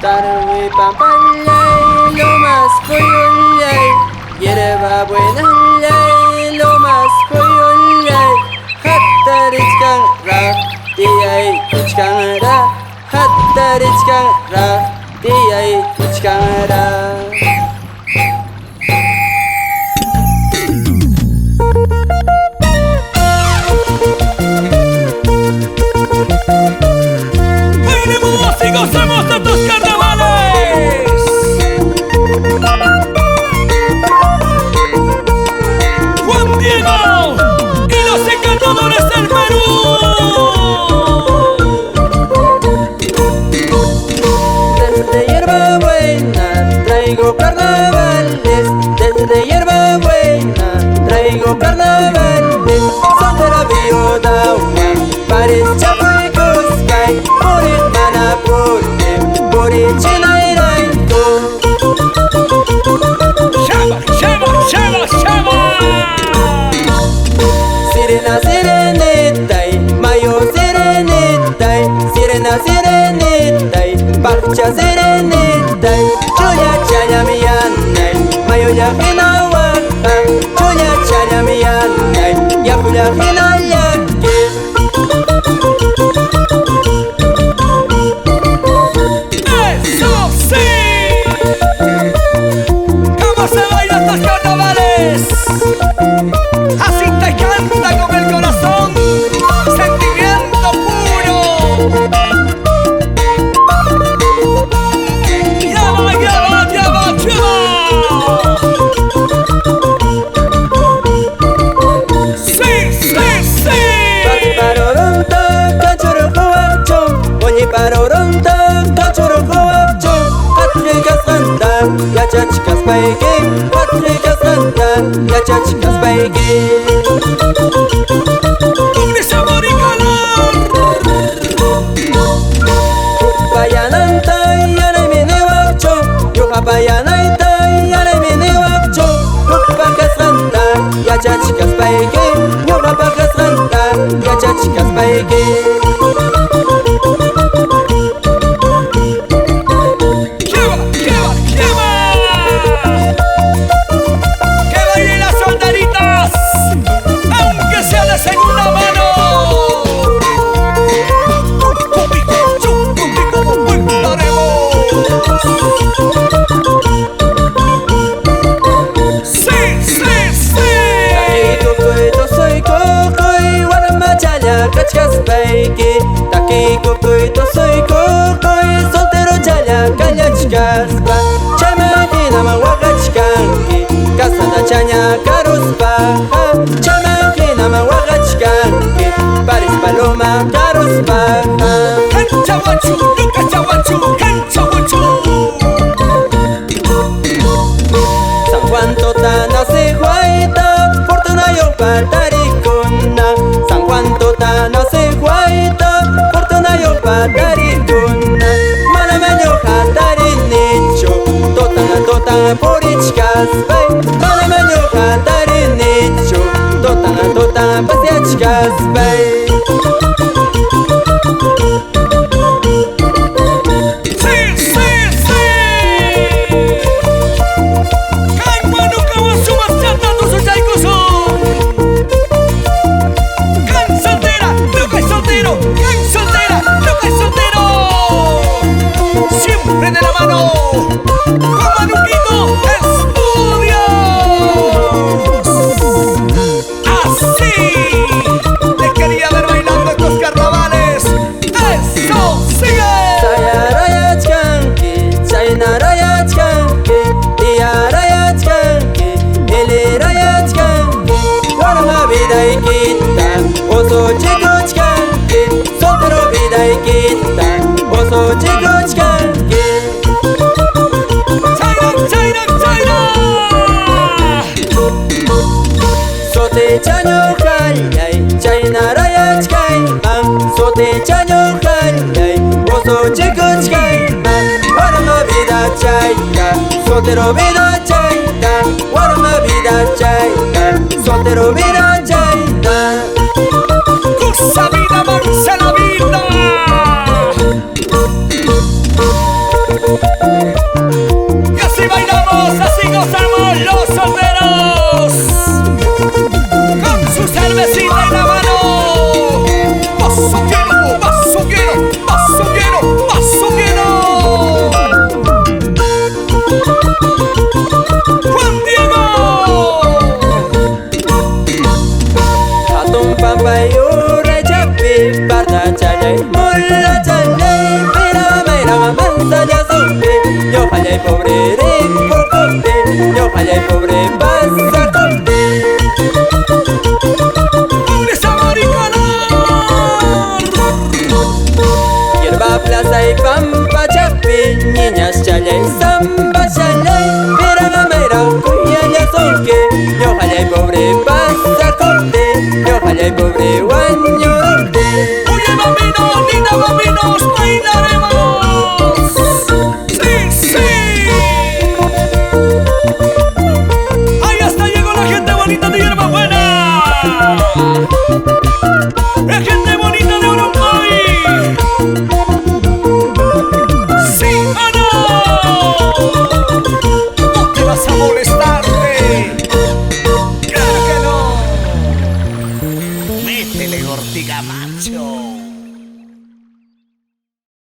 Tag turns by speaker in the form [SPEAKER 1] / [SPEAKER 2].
[SPEAKER 1] Tarwi pampalay, lumas puyulay, hierba buena lay, lumas puyulay, hatarichkan ra, tiyay kuchkan ra, hatarichkan ra, tiyay kuchkan ra.
[SPEAKER 2] ¡Bailemos y gocemos de estos carnavales! ¡Juan Diego y los encantadores del Perú!
[SPEAKER 1] Desde hierba buena traigo carnavales, desde hierba buena traigo carnavales, son de la viuda pares chapay cuscay, morir manapurte, morir chinayraito.
[SPEAKER 2] ¡Llama, llama, llama, llama!
[SPEAKER 1] Sirena, sirenita, mayo sirenita, sirena, sirenita, parcha sirenita, chuya chaya miyanay, mayo ya hinawaha, chuya chaya miyanay, ya huya hinayake.
[SPEAKER 2] ¡Eso sí! ¿Cómo se bailan estos carnavales? Así te canta con el corazón, sentimiento puro. ¡Llama, llama, llama, llama! ¡Sí, sí, sí!
[SPEAKER 1] Paroronta, cachorro huacho, oye paroronta, cachorro huacho, patricas canta, ya chachicas paike, patricas canta, ya chachicas paike.
[SPEAKER 2] ¡Un sabor y color!
[SPEAKER 1] Upayananta, yana mene huacho, yuhapayananta, yana mene huacho, upacas canta, ya chachicas paike, yuhapacas canta, ya chachicas paike.
[SPEAKER 2] ¡Lleva, lleva, lleva! ¡Que bailen las soldaditas! ¡Aunque sea de segunda mano! ¡Sí, sí, sí!
[SPEAKER 1] Kachkas paike, taki kukuy to soy kukuy, soltero chaya kallachkas pa, chamaki nama wakachkanki, kasada chanya karuspa, chamaki nama wakachkanki, paris paloma karuspa.
[SPEAKER 2] ¡Cancha guachu, cancha guachu, cancha guachu!
[SPEAKER 1] San Juan Totana se juaita, fortuna yo pataricona. San Juan Totana se juaita, fortuna yo pataricona. Manamaño jatarinicho, totana porichkas bay. Manamaño jatarinicho, totana pasiachkas bay.
[SPEAKER 2] ¡Sí, sí, sí! ¡Caimano kawasu masata su chaikusu! ¡Can soltera, nunca es soltero! ¡Can soltera, nunca es soltero! ¡Siempre de la mano! ¡Con Manuquito Estudios! ¡Así! ¡Te quería ver bailando estos carnavales! ¡Eso sigue!
[SPEAKER 1] Sayarayachkanki, chaynarayachkanki, tiyarayachkanki, elirayachkanki, warma vidaykita, oso chikuchkanki, soltero vidaykita, oso chikuchkanki.
[SPEAKER 2] ¡Chayra, chayra, chayra!
[SPEAKER 1] Sote chaño jallay, chaynarayachkayman, sote chaño jallay, oso chikuchkayman, warma vida chayka, soltero vida chayka, warma vida chayka, soltero vida chayka.
[SPEAKER 2] ¡Cosa vida, Marcela vida!
[SPEAKER 1] la chalei, mira mansa ya supe, yo fallé pobre de por conte, yo fallé pobre pasa conte. Hierba plaza y pampa chapi, niñas chalei, samba chalei, mira cuya ya son que, yo fallé pobre pasa conte, yo fallé pobre